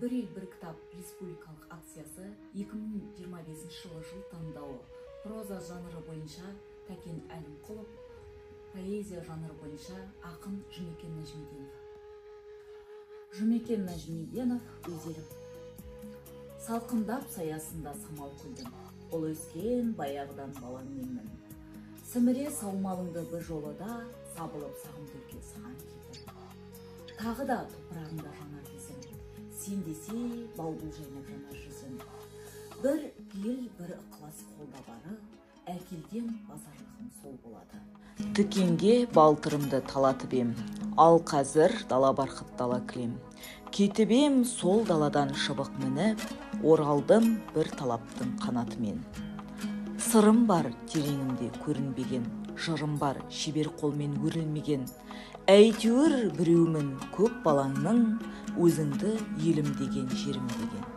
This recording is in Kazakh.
Bir ел бір кітап республикалық акциясы 2025 жылы жыл таңдауы проза жанры бойынша Тәкен Әлімқұлов, поэзия жанры бойынша ақын Жұмекен Нәжімеденов. Жұмекен Нәжімеденов өзеліп. Салқындап саясында самал күлдім, ол өскен баяғыдан балаң менмін. Сіміре саумалыңды бір жолыда, сабылып сағым төлке саған кетір. Тағы да топырағында жанар десін, сен десе балбұл жайнап жанар жүзін. Бір ел, бір ықылас қолда бары, әкелген базарлығым сол болады. Дүкенге балтырымды талатып ем, ал қазір дала барқыт дала кілем. Кетіп ем сол даладан шыбық мініп, оралдым бір талаптың қанатымен. Сырым бар тереңімде көрінбеген, жырым бар шебер қолмен өрілмеген. Әйтеуір біреумін көп балаңның, өзіңді елім деген жерім деген.